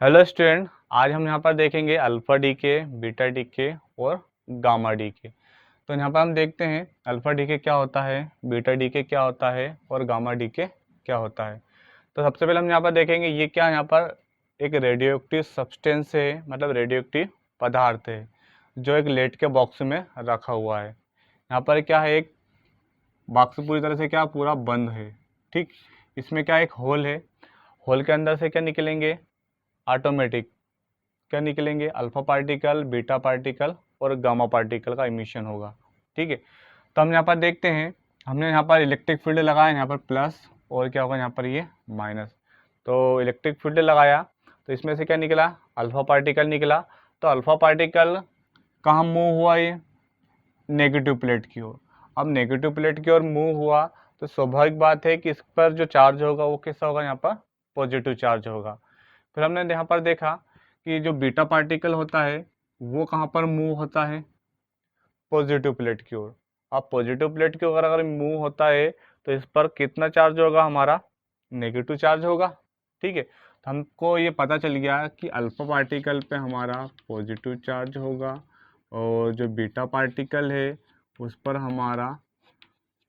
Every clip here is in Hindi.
हेलो स्टूडेंट, आज हम यहाँ पर देखेंगे अल्फा डीके, बीटा डीके और गामा डीके। तो यहाँ पर हम देखते हैं अल्फा डीके क्या होता है, बीटा डीके क्या होता है और गामा डीके क्या होता है। तो सबसे पहले हम यहाँ पर देखेंगे ये क्या, यहाँ पर एक रेडियोएक्टिव सब्सटेंस है, मतलब रेडियोएक्टिव पदार्थ है जो एक लेड के बॉक्स में रखा हुआ है। यहाँ पर क्या है, एक बॉक्स पूरी तरह से क्या पूरा बंद है। ठीक, इसमें क्या एक होल है, होल के अंदर से क्या निकलेंगे, ऑटोमेटिक क्या निकलेंगे, अल्फा पार्टिकल, बीटा पार्टिकल और गामा पार्टिकल का इमिशन होगा। ठीक है, तो हम यहाँ पर देखते हैं, हमने यहाँ पर इलेक्ट्रिक फील्ड लगाया, यहाँ पर प्लस और क्या होगा यहाँ पर ये माइनस। तो इलेक्ट्रिक फील्ड लगाया तो इसमें से क्या निकला, अल्फा पार्टिकल निकला। तो अल्फा पार्टिकल कहाँ मूव हुआ, ये नेगेटिव प्लेट की ओर। अब नेगेटिव प्लेट की ओर मूव हुआ तो स्वाभाविक बात है कि इस पर जो चार्ज होगा वो कैसा होगा, यहाँ पर पॉजिटिव चार्ज होगा। फिर हमने यहाँ पर देखा कि जो बीटा पार्टिकल होता है वो कहाँ पर मूव होता है, पॉजिटिव प्लेट की ओर। अब पॉजिटिव प्लेट की ओर अगर मूव होता है तो इस पर कितना चार्ज होगा, हमारा नेगेटिव चार्ज होगा। ठीक है, तो हमको ये पता चल गया कि अल्फा पार्टिकल पे हमारा पॉजिटिव चार्ज होगा और जो बीटा पार्टिकल है उस पर हमारा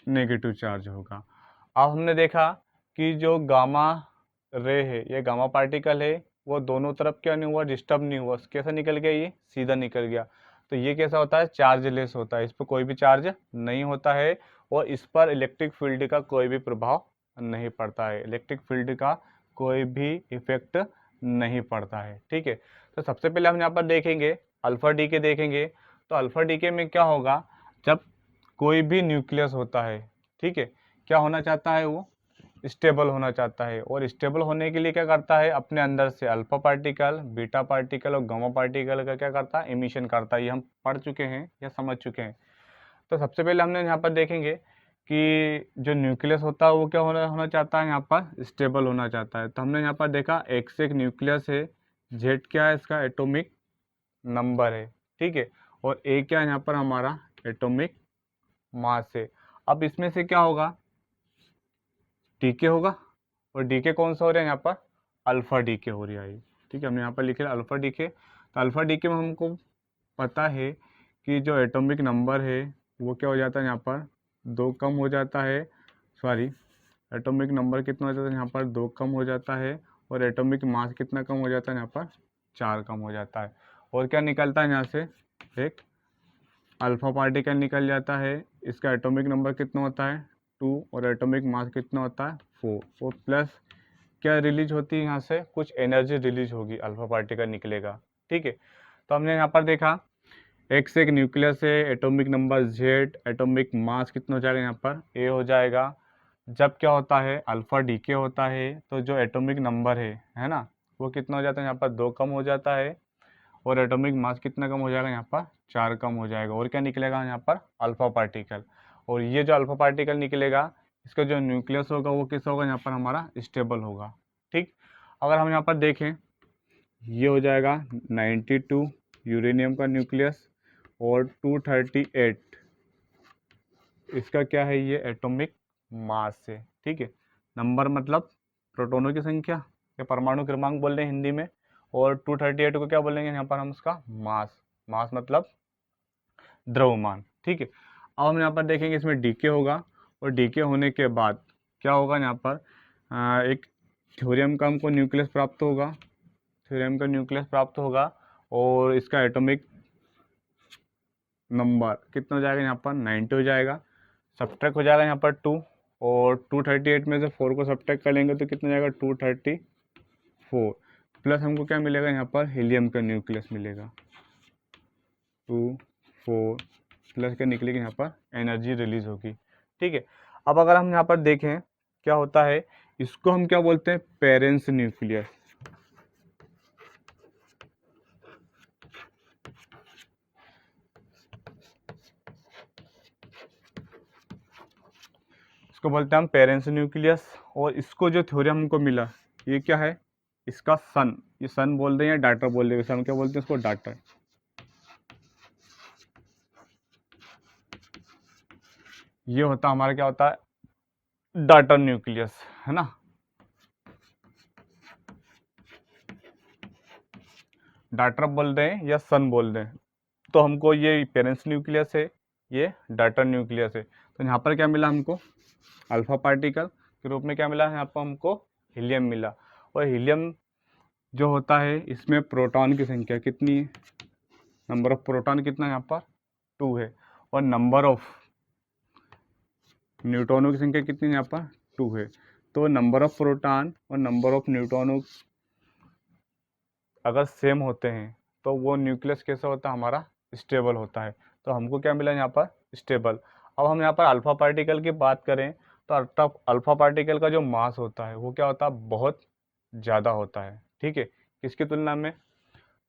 नेगेटिव चार्ज होगा। अब हमने देखा कि जो गामा रे है, ये गामा पार्टिकल है, वो दोनों तरफ क्या नहीं हुआ, डिस्टर्ब नहीं हुआ। कैसा निकल गया, ये सीधा निकल गया। तो ये कैसा होता है, चार्जलेस होता है, इस पर कोई भी चार्ज नहीं होता है और इस पर इलेक्ट्रिक फील्ड का कोई भी प्रभाव नहीं पड़ता है, इलेक्ट्रिक फील्ड का कोई भी इफेक्ट नहीं पड़ता है। ठीक है, तो सबसे पहले हम यहाँ पर देखेंगे अल्फा डी के देखेंगे। तो अल्फा डी के में क्या होगा, जब कोई भी न्यूक्लियस होता है, ठीक है, क्या होना चाहता है, वो स्टेबल होना चाहता है। और स्टेबल होने के लिए क्या करता है, अपने अंदर से अल्फा पार्टिकल, बीटा पार्टिकल और गामा पार्टिकल का क्या करता है, इमिशन करता है। ये हम पढ़ चुके हैं या समझ चुके हैं। तो सबसे पहले हमने यहाँ पर देखेंगे कि जो न्यूक्लियस होता है वो क्या होना होना चाहता है, यहाँ पर स्टेबल होना चाहता है। तो हमने यहाँ पर देखा एक्स एक न्यूक्लियस है, जेड क्या है, इसका एटॉमिक नंबर है। ठीक है, और ए क्या है, यहाँ पर हमारा एटॉमिक मास है। अब इसमें से क्या होगा, डीके होगा, और डीके कौन सा हो रहा है, यहाँ पर अल्फा डीके हो रहा है। ठीक है, हमने यहाँ पर लिखे अल्फा डीके। तो अल्फा डीके में हमको पता है कि जो एटॉमिक नंबर है वो क्या हो जाता है, यहाँ पर 2 कम हो जाता है। सॉरी, एटॉमिक नंबर कितना हो जाता है, यहाँ पर 2 कम हो जाता है। और एटॉमिक मास कितना कम हो जाता है, यहाँ पर 4 कम हो जाता है। और क्या निकलता है यहाँ से, एक अल्फा पार्टिकल निकल जाता है। इसका एटॉमिक नंबर कितना होता है, 2, और एटॉमिक मास कितना होता है, 4। और प्लस क्या रिलीज होती है, यहाँ से कुछ एनर्जी रिलीज होगी, अल्फा पार्टिकल निकलेगा। ठीक है, तो हमने यहाँ पर देखा एक्स एक न्यूक्लियस है, atomic number Z, atomic mass कितना हो जाएगा, यहाँ पर ए हो जाएगा। जब क्या होता है, अल्फा डीके होता है तो जो एटॉमिक नंबर है ना, वो कितना हो जाता है, यहाँ पर 2 कम हो जाता है। और एटॉमिक मास कितना कम हो जाएगा, यहाँ पर 4 कम हो जाएगा। और क्या निकलेगा, यहाँ पर अल्फा पार्टिकल। और ये जो अल्फा पार्टिकल निकलेगा, इसका जो न्यूक्लियस होगा वो कैसा होगा, यहाँ पर हमारा स्टेबल होगा। ठीक, अगर हम यहाँ पर देखें, ये हो जाएगा 92 यूरेनियम का न्यूक्लियस और 238 इसका क्या है, ये एटॉमिक मास है। ठीक है, नंबर मतलब प्रोटॉनों की संख्या या परमाणु क्रमांक बोल रहे हैं हिंदी में। और 238 को क्या बोलेंगे, यहाँ पर हम उसका मास, मास मतलब द्रव्यमान। ठीक है, अब हम यहाँ पर देखेंगे इसमें डीके होगा। और डीके होने के बाद क्या होगा, यहाँ पर एक थ्योरियम का हमको न्यूक्लियस प्राप्त होगा, थ्योरियम का न्यूक्लियस प्राप्त होगा। और इसका एटॉमिक नंबर कितना हो जाएगा, यहाँ पर 90 हो जाएगा। सब्ट्रैक्ट हो जाएगा यहाँ पर 2, और 238 में से 4 को सब्ट्रैक्ट कर लेंगे तो कितना जाएगा, 234। प्लस हमको क्या मिलेगा, यहाँ पर हीलियम का न्यूक्लियस मिलेगा, 2 4 प्लस क्या निकलेगी, यहाँ पर एनर्जी रिलीज होगी। ठीक है, अब अगर हम यहाँ पर देखें क्या होता है, इसको हम क्या बोलते हैं, पेरेंट्स न्यूक्लियस। इसको बोलते हैं हम पेरेंट्स न्यूक्लियस। और इसको जो थ्योरम हमको मिला, ये क्या है, इसका सन, ये सन बोल दें या डाटर बोल दें, हम क्या बोलते हैं इसको, डाटर। ये होता हमारा क्या होता है, डाटर न्यूक्लियस, है ना। डाटर बोल दें या सन बोल दें, तो हमको ये पेरेंट्स न्यूक्लियस है, ये डाटर न्यूक्लियस है। तो यहाँ पर क्या मिला हमको, अल्फा पार्टिकल के रूप में क्या मिला, यहाँ पर हमको हीलियम मिला। और हीलियम जो होता है इसमें प्रोटॉन की संख्या कितनी है, नंबर ऑफ प्रोटॉन कितना है यहाँ पर 2 है, और नंबर ऑफ न्यूट्रॉनों की संख्या कितनी है यहाँ पर 2 है। तो नंबर ऑफ प्रोटॉन और नंबर ऑफ न्यूट्रॉनों अगर सेम होते हैं तो वो न्यूक्लियस कैसा होता है, हमारा स्टेबल होता है। तो हमको क्या मिला यहाँ पर, स्टेबल। अब हम यहाँ पर अल्फा पार्टिकल की बात करें तो अल्फा पार्टिकल का जो मास होता है वो क्या होता है, बहुत ज़्यादा होता है, ठीक है, किसकी तुलना में,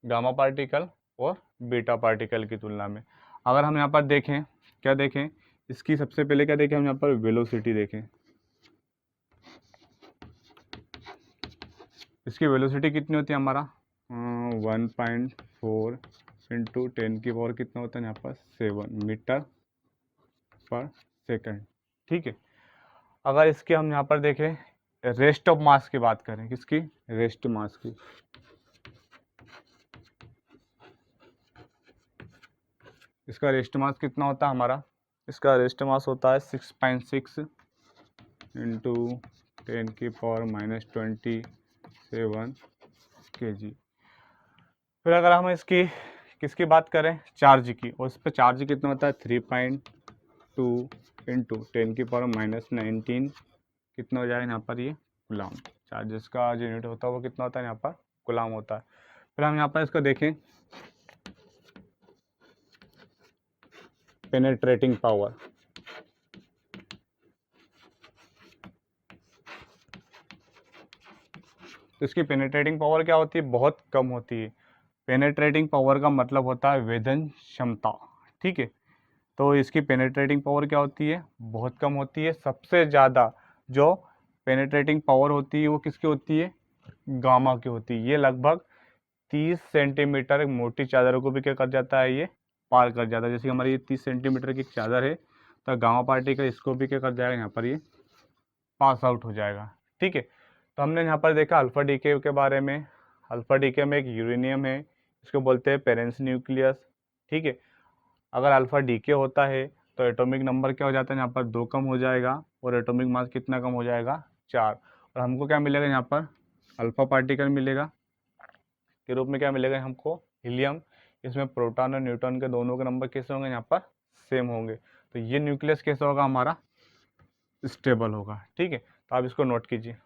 गामा पार्टिकल और बीटा पार्टिकल की तुलना में। अगर हम यहाँ पर देखें, क्या देखें, इसकी सबसे पहले क्या देखें हम यहाँ पर, वेलोसिटी देखें। इसकी वेलोसिटी कितनी होती है हमारा 1.4 इंटू 10 की पावर कितना होता है यहाँ पर 7 मीटर पर सेकंड, ठीक है। अगर इसके हम यहाँ पर देखें रेस्ट ऑफ मास की बात करें, किसकी, रेस्ट मास की, इसका रेस्ट मास कितना होता है हमारा, इसका रेस्ट मास होता है 6.6 इंटू 10 की पावर -27 kg। फिर अगर हम इसकी किसकी बात करें, चार्ज की, और इस पर चार्ज कितना होता है 3.2 इंटू 10 की पावर -19 कितना हो जाएगा यहाँ पर, ये गुलाम। चार्जेस का जो यूनिट होता है वो कितना होता है यहाँ पर, गुलाम होता है। फिर हम यहाँ पर इसको देखें, पेनेट्रेटिंग पावर, तो इसकी पेनेट्रेटिंग पावर क्या होती है, बहुत कम होती है। पेनेट्रेटिंग पावर का मतलब होता है वेधन क्षमता, ठीक है। तो इसकी पेनेट्रेटिंग पावर क्या होती है, बहुत कम होती है। सबसे ज़्यादा जो पेनेट्रेटिंग पावर होती है वो किसकी होती है, गामा की होती है। ये लगभग 30 सेंटीमीटर एक मोटी चादर को भी क्या कर जाता है, ये पार कर जाता है। जैसे हमारी ये 30 सेंटीमीटर की चादर है, तो गामा पार्टिकल इसको भी क्या कर जाएगा, यहाँ पर ये पास आउट हो जाएगा, ठीक है। तो हमने यहाँ पर देखा अल्फा डीके के बारे में। अल्फा डीके में एक यूरेनियम है, इसको बोलते हैं पेरेंट्स न्यूक्लियस, ठीक है। अगर अल्फा डीके होता है तो एटॉमिक नंबर क्या हो जाता है, यहाँ पर 2 कम हो जाएगा, और एटॉमिक मास कितना कम हो जाएगा, 4। और हमको क्या मिलेगा यहाँ पर, अल्फा पार्टिकल मिलेगा, के रूप में क्या मिलेगा हमको, हीलियम। इसमें प्रोटॉन और न्यूट्रॉन के दोनों के नंबर कैसे होंगे, यहाँ पर सेम होंगे। तो ये न्यूक्लियस कैसा होगा, हमारा स्टेबल होगा, ठीक है। तो आप इसको नोट कीजिए।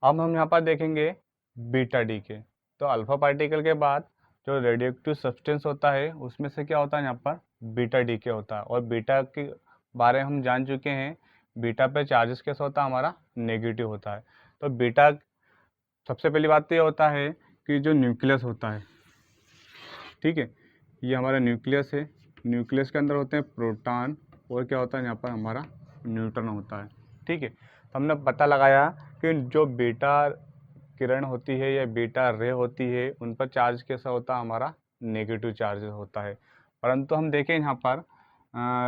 अब हम यहाँ पर देखेंगे बीटा डीके। तो अल्फा पार्टिकल के बाद जो रेडियो एक्टिव सब्सटेंस होता है उसमें से क्या होता है, यहाँ पर बीटा डीके होता है। और बीटा के बारे में हम जान चुके हैं, बीटा पे चार्जेस कैसा होता है, हमारा नेगेटिव होता है। तो बीटा, सबसे पहली बात तो ये होता है कि जो न्यूक्लियस होता है, ठीक है, ये हमारा न्यूक्लियस है। न्यूक्लियस के अंदर होते हैं प्रोटॉन, और क्या होता है यहाँ पर हमारा न्यूट्रॉन होता है, ठीक है। तो हमने पता लगाया कि जो बीटा किरण होती है या बीटा रे होती है उन पर चार्ज कैसा होता है, हमारा नेगेटिव चार्ज होता है। परंतु हम देखें यहाँ पर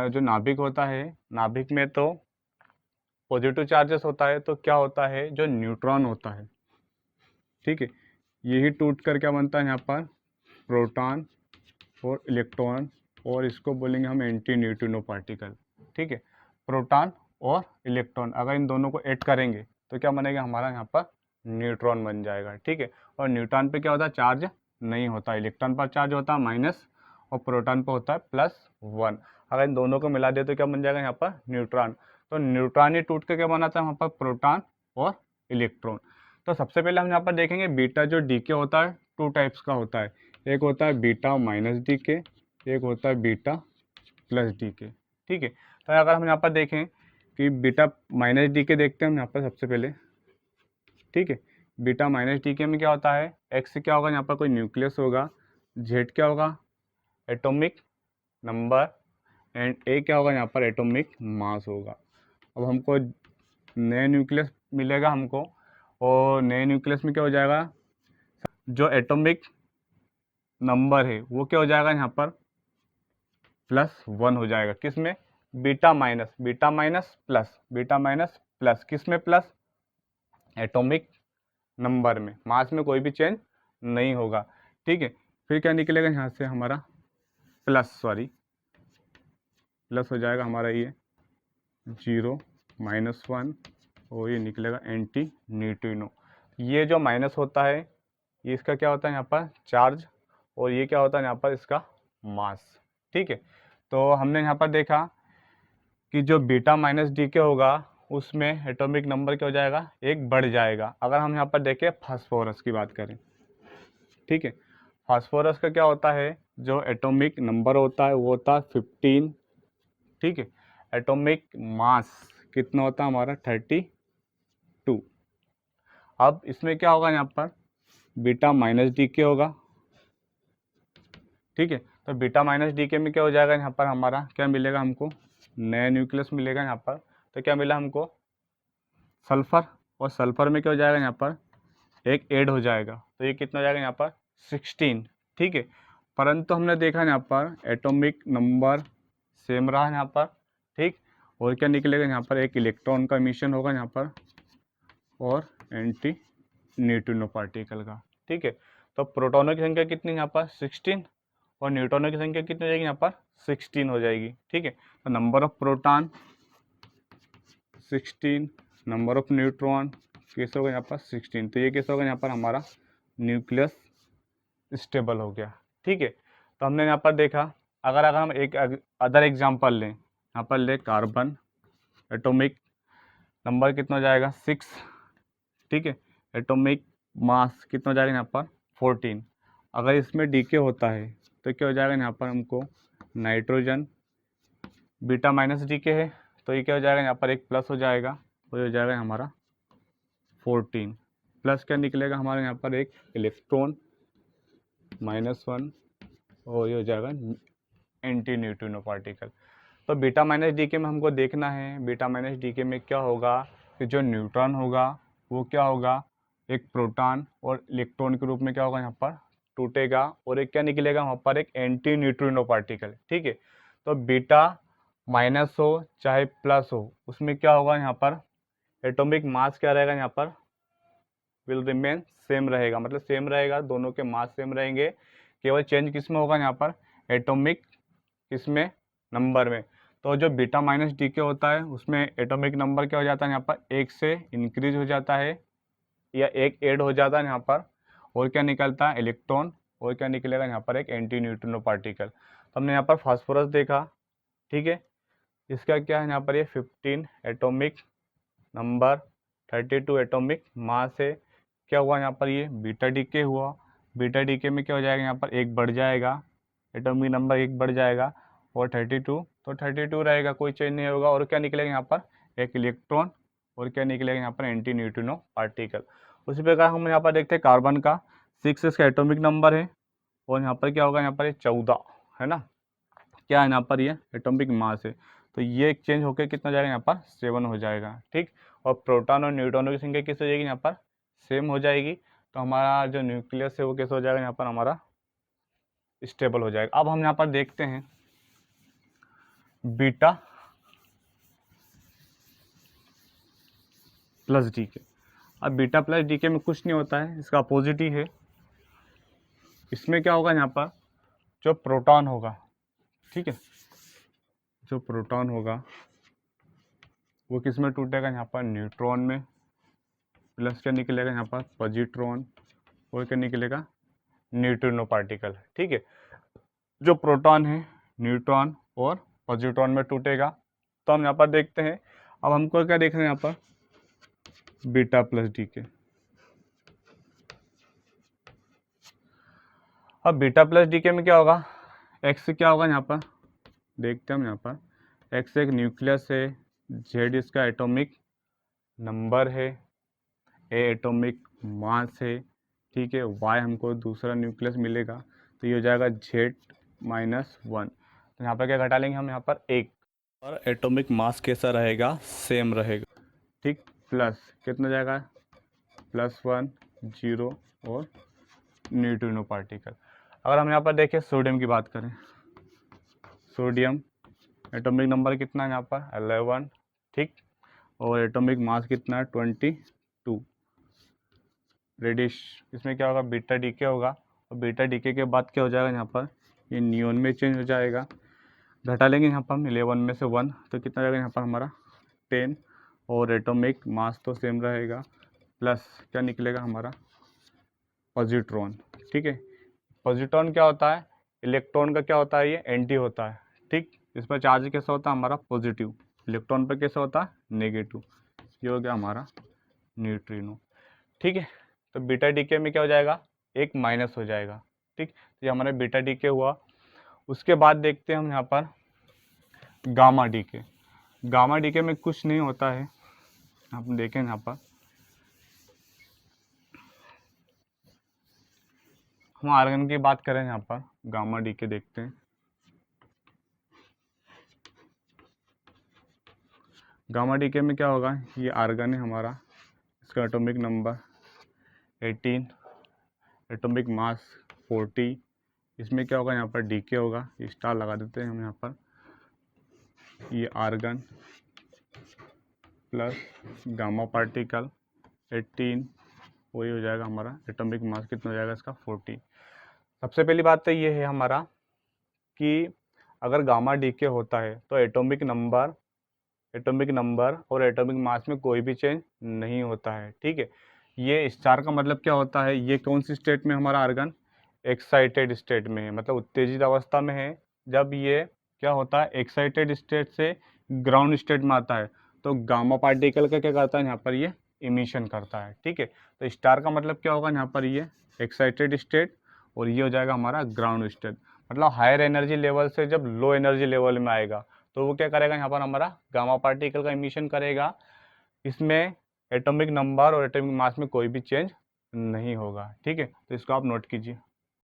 जो नाभिक होता है, नाभिक में तो पॉजिटिव चार्जेस होता है। तो क्या होता है, जो न्यूट्रॉन होता है, ठीक है, यही टूट कर क्या बनता है यहाँ पर, प्रोटॉन और इलेक्ट्रॉन, और इसको बोलेंगे हम एंटी न्यूट्रिनो पार्टिकल, ठीक है। प्रोटॉन और इलेक्ट्रॉन अगर इन दोनों को ऐड करेंगे तो क्या बनेगा, हमारा यहाँ पर न्यूट्रॉन बन जाएगा, ठीक है। और न्यूट्रॉन पे क्या होता है, चार्ज नहीं होता। इलेक्ट्रॉन पर चार्ज होता है माइनस, और प्रोटॉन पर होता है +1। अगर इन दोनों को मिला दे तो क्या बन जाएगा यहाँ पर, न्यूट्रॉन। तो न्यूट्रॉन ही टूट कर क्या बनाता है वहाँ पर, प्रोटॉन और इलेक्ट्रॉन। तो सबसे पहले हम यहाँ पर देखेंगे बीटा जो डीके होता है 2 टाइप्स का होता है। एक होता है बीटा माइनस डीके, एक होता है बीटा प्लस डीके, ठीक है। तो अगर हम यहाँ पर देखें कि बीटा माइनस डीके देखते हैं हम यहाँ पर सबसे पहले, ठीक है। बीटा माइनस डीके में क्या होता है, एक्स क्या होगा, यहाँ पर कोई न्यूक्लियस होगा, जेड क्या होगा, एटॉमिक नंबर, एंड ए क्या होगा, यहाँ पर एटॉमिक मास होगा। अब हमको नए न्यूक्लियस मिलेगा हमको, और नए न्यूक्लियस में क्या हो जाएगा, जो एटॉमिक नंबर है वो क्या हो जाएगा यहाँ पर +1 हो जाएगा। किस में, beta minus plus, beta minus plus, किस में प्लस, एटॉमिक नंबर में। मास में कोई भी चेंज नहीं होगा। ठीक है। फिर क्या निकलेगा यहाँ से हमारा प्लस हो जाएगा हमारा ये 0 -1 और ये निकलेगा एंटी न्यूट्रिनो। ये जो माइनस होता है ये इसका क्या होता है यहाँ पर चार्ज, और ये क्या होता है यहाँ पर इसका मास। ठीक है, तो हमने यहाँ पर देखा कि जो बीटा माइनस डी के होगा उसमें एटॉमिक नंबर क्या हो जाएगा, एक बढ़ जाएगा। अगर हम यहाँ पर देखें फास्फोरस की बात करें, ठीक है, फास्फोरस का क्या होता है, जो एटॉमिक नंबर होता है वो होता है 15। ठीक है, एटॉमिक मास कितना होता है हमारा 32। अब इसमें क्या होगा यहाँ पर बीटा माइनस डी के होगा। ठीक है, तो बीटा माइनस डी के में क्या हो जाएगा यहाँ पर हमारा क्या मिलेगा, हमको नया न्यूक्लियस मिलेगा यहाँ पर। तो क्या मिला हमको सल्फर, और सल्फर में क्या हो जाएगा यहाँ पर एक ऐड हो जाएगा, तो ये कितना हो जाएगा यहाँ पर 16। ठीक है, परंतु हमने देखा यहाँ पर एटॉमिक नंबर सेम रहा यहाँ पर। ठीक, और क्या निकलेगा यहाँ पर एक इलेक्ट्रॉन का मिशन होगा यहाँ पर और एंटी न्यूट्रिनो पार्टिकल का। ठीक है, तो प्रोटॉनों की संख्या कितनी यहाँ पर 16 और न्यूट्रॉनों की संख्या कितनी हो जाएगी यहाँ पर 16 हो जाएगी। ठीक है, तो number of proton 16, number of neutron कैसे होगा यहाँ पर 16, तो ये कैसे होगा यहाँ पर हमारा न्यूक्लियस स्टेबल हो गया। ठीक है, तो हमने यहाँ पर देखा। अगर हम एक अदर एग्जांपल लें, यहाँ पर ले कार्बन, एटॉमिक नंबर कितना हो जाएगा 6। ठीक है, एटॉमिक मास कितना हो जाएगा यहाँ पर 14। अगर इसमें डीके होता है तो क्या हो जाएगा यहाँ पर हमको नाइट्रोजन, बीटा माइनस डीके है तो ये क्या हो जाएगा यहाँ पर एक प्लस हो जाएगा, वो हो जाएगा हमारा 14। प्लस क्या निकलेगा हमारे यहाँ पर एक इलेक्ट्रॉन -1 और ये हो जाएगा एंटी न्यूट्रिनो पार्टिकल। तो बीटा माइनस डीके में हमको देखना है बीटा माइनस डीके में क्या होगा कि जो न्यूट्रॉन होगा वो क्या होगा एक प्रोटॉन और इलेक्ट्रॉन के रूप में क्या होगा यहाँ पर टूटेगा, और एक क्या निकलेगा वहाँ पर एक एंटी न्यूट्रिनो पार्टिकल। ठीक है, तो बीटा माइनस हो चाहे प्लस हो उसमें क्या होगा यहाँ पर एटॉमिक मास क्या रहेगा यहाँ पर विल रिमेन सेम रहेगा, मतलब सेम रहेगा, दोनों के मास सेम रहेंगे। केवल चेंज किस में होगा यहाँ पर एटॉमिक किसमें नंबर में। तो जो बीटा माइनस डी के होता है उसमें एटॉमिक नंबर क्या हो जाता है यहाँ पर एक से इंक्रीज हो जाता है या एक ऐड हो जाता है यहाँ पर, और क्या निकलता है इलेक्ट्रॉन, और क्या निकलेगा यहाँ पर एक एंटी न्यूट्रिनो पार्टिकल। तो हमने यहाँ पर फास्फोरस देखा। ठीक है, इसका क्या है यहाँ पर ये 15 एटॉमिक नंबर 32 एटॉमिक मास है। क्या हुआ यहाँ पर ये बीटा डीके हुआ, बीटा डीके में क्या हो जाएगा यहाँ पर एक बढ़ जाएगा, एटॉमिक नंबर एक बढ़ जाएगा और 32 तो 32 रहेगा, कोई चेंज नहीं होगा, और क्या निकलेगा यहाँ पर एक इलेक्ट्रॉन, और क्या निकलेगा यहाँ पर एंटी न्यूट्रिनो पार्टिकल। उसी प्रकार हम यहाँ पर देखते हैं कार्बन का 6 इसका एटॉमिक नंबर है, और यहाँ पर क्या होगा यहाँ पर ये 14 है ना, क्या है यहाँ पर ये एटॉमिक मास है, तो ये चेंज होकर कितना जाएगा यहाँ पर 7 हो जाएगा। ठीक, और प्रोटॉन और न्यूट्रॉनों की संख्या किस हो जाएगी यहाँ पर सेम हो जाएगी, तो हमारा जो न्यूक्लियस है वो कैसे हो जाएगा यहाँ पर हमारा स्टेबल हो जाएगा। अब हम यहाँ पर देखते हैं बीटा प्लस डी के। अब बीटा प्लस डी के में कुछ नहीं होता है, इसका अपोजिट ही है। इसमें क्या होगा यहाँ पर जो प्रोटॉन होगा, ठीक है, जो प्रोटॉन होगा वो किस में टूटेगा यहाँ पर न्यूट्रॉन में, प्लस क्या निकलेगा यहाँ पर पॉजिट्रॉन, और क्या निकलेगा न्यूट्रिनो पार्टिकल। ठीक है, जो प्रोटॉन है न्यूट्रॉन और पॉजिट्रॉन में टूटेगा। तो हम यहाँ पर देखते हैं, अब हमको क्या देखना है यहाँ पर बीटा प्लस डी के। अब बीटा प्लस डी के में क्या होगा एक्स क्या होगा यहाँ पर देखते हैं हम, यहाँ पर एक्स एक न्यूक्लियस है, जेड इसका एटॉमिक नंबर है, ए एटॉमिक मास है। ठीक है, वाई हमको दूसरा न्यूक्लियस मिलेगा, तो ये हो जाएगा Z-1। तो यहाँ पर क्या घटा लेंगे हम यहाँ पर एक, और एटॉमिक मास कैसा रहेगा सेम रहेगा। ठीक, प्लस कितना जाएगा +1 0 और न्यूट्रिनो पार्टिकल। अगर हम यहाँ पर देखें सोडियम की बात करें, सोडियम एटॉमिक नंबर कितना है यहाँ पर 11। ठीक, और एटॉमिक मास कितना है 22। रेडिश इसमें क्या होगा बीटा डी के होगा, और बीटा डीके के बाद क्या हो जाएगा यहाँ पर, ये नियोन में चेंज हो जाएगा। घटा लेंगे यहाँ पर हम 11 में से 1, तो कितना जाएगा यहाँ पर हमारा 10, और एटॉमिक मास तो सेम रहेगा, प्लस क्या निकलेगा हमारा पॉजिट्रॉन। ठीक है, पॉजिट्रॉन क्या होता है, इलेक्ट्रॉन का क्या होता है, ये एंटी होता है। ठीक, इस पर चार्ज कैसा होता है हमारा पॉजिटिव, इलेक्ट्रॉन पर कैसा होता है नेगेटिव। ये हो गया हमारा न्यूट्रिनो। ठीक है, तो बीटा डीके में क्या हो जाएगा, एक माइनस हो जाएगा। ठीक, तो ये हमारा बीटा डीके हुआ। उसके बाद देखते हैं हम यहाँ पर गामा डीके। गामा डीके में कुछ नहीं होता है, आप देखें यहाँ पर हम आर्गन की बात करें, यहाँ पर गामा डीके देखते हैं। गामा डीके में क्या होगा, ये आर्गन है हमारा, इसका एटॉमिक नंबर 18, एटॉमिक मास 40। इसमें क्या होगा, यहाँ पर डीके होगा, ये स्टार लगा देते हैं हम यहाँ पर। ये आर्गन प्लस गामा पार्टिकल 18, वही हो जाएगा हमारा एटॉमिक मास कितना हो जाएगा इसका 40। सबसे पहली बात तो ये है हमारा कि अगर गामा डीके होता है तो एटॉमिक नंबर और एटॉमिक मास में कोई भी चेंज नहीं होता है। ठीक है, ये स्टार का मतलब क्या होता है, ये कौन सी स्टेट में हमारा आर्गन, एक्साइटेड स्टेट में है, मतलब उत्तेजित अवस्था में है। जब ये क्या होता है, एक्साइटेड स्टेट से ग्राउंड स्टेट में आता है, तो गामा पार्टिकल का क्या करता है यहाँ पर, ये इमिशन करता है। ठीक है, तो स्टार का मतलब क्या होगा यहाँ पर, ये एक्साइटेड स्टेट, और ये हो जाएगा हमारा ग्राउंड स्टेट। मतलब हायर एनर्जी लेवल से जब लो एनर्जी लेवल में आएगा तो वो क्या करेगा, यहाँ पर हमारा गामा पार्टिकल का इमिशन करेगा। इसमें एटॉमिक नंबर और एटॉमिक मास में कोई भी चेंज नहीं होगा। ठीक है, तो इसको आप नोट कीजिए।